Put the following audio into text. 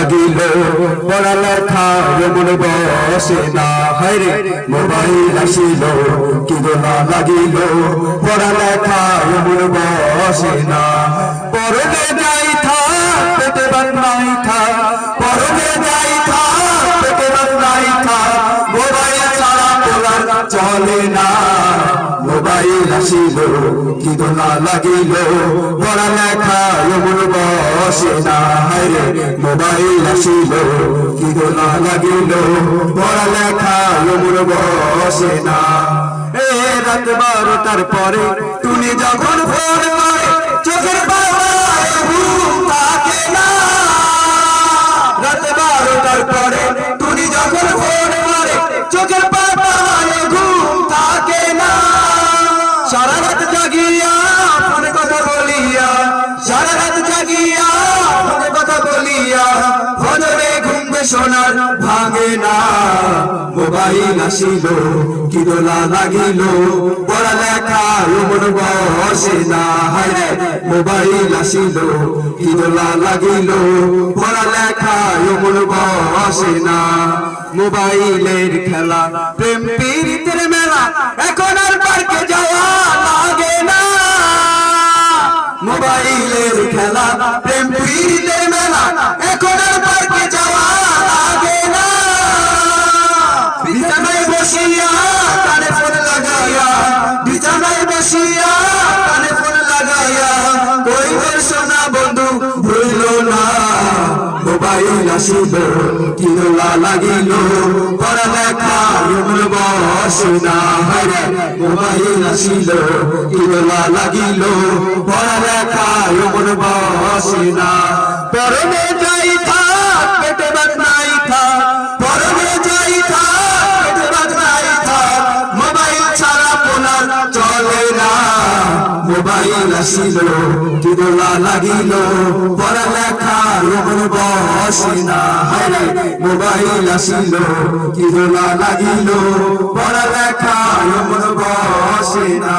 লাগিল পড়ালেখায় মন বসে না হায়রে মোবাইল আসিল কি দোলা লাগিল পড়ালেখায় মন বসে না পড়বে যাই থাক পেটে বান্নাই থাক পড়বে যাই থাক পেটে বান্নাই থাক মোবাইল ছাড়া পড়া চলে না মোবাইল আসিল কি দোলা লাগিল পড়ালেখায় মন বসে না হায়রে মোবাইল আসিল কি দোলা লাগিল পড়ালেখায় মন বসে না এ রাত 12টার পরে তুমি যখন ফোন করে চোখের পাতায় ঘুম থাকে না রাত 12টার পরে তুমি যখন ফোন করে চোখের পাতায় ঘুম থাকে না সারা রাত জাগিয়া ফোনে কথা বলিয়া সারা রাত জাগিয়া ফোনে কথা বলিয়া ফজরে ঘুমবে সোনার ভাঙে না মোবাইল আসিল কি দোলা লাগিল পড়ালেখায় মন বসে না হায়রে মোবাইল আসিল কি দোলা লাগিল পড়ালেখায় মন বসে না মোবাইলের খেলা প্রেম প্রীতির মেলা এখন আর পার্কে যাওয়া লাগে না মোবাইলের খেলা প্রেম প্রীতির মেলা এখন আর পার্কে যাওয়া লাগে না বিছানায় বসিয়া কানে ফোন লাগাইয়া বিছানায় বসিয়া কানে ফোন লাগাইয়া কইবেন সোনা বন্ধু ভুল না মোবাইল আসিল কি দোলা লাগিল পড়ালেখায় মন বসে না হায়রে মোবাইল আসিল কি দোলা লাগিল পড়ালেখায় মন বসে না পড়বে যাই থাক পেটে বান্নাই থাক পড়বে যাই থাক পেটে বান্নাই থাক মোবাইল ছাড়া পোনা চলে না মোবাইল আসিল কি দোলা লাগিল পড়ালেখায় মন বসে না হায়রে মোবাইল আসিল কি দোলা লাগিল পড়ালেখায় মন বসে না।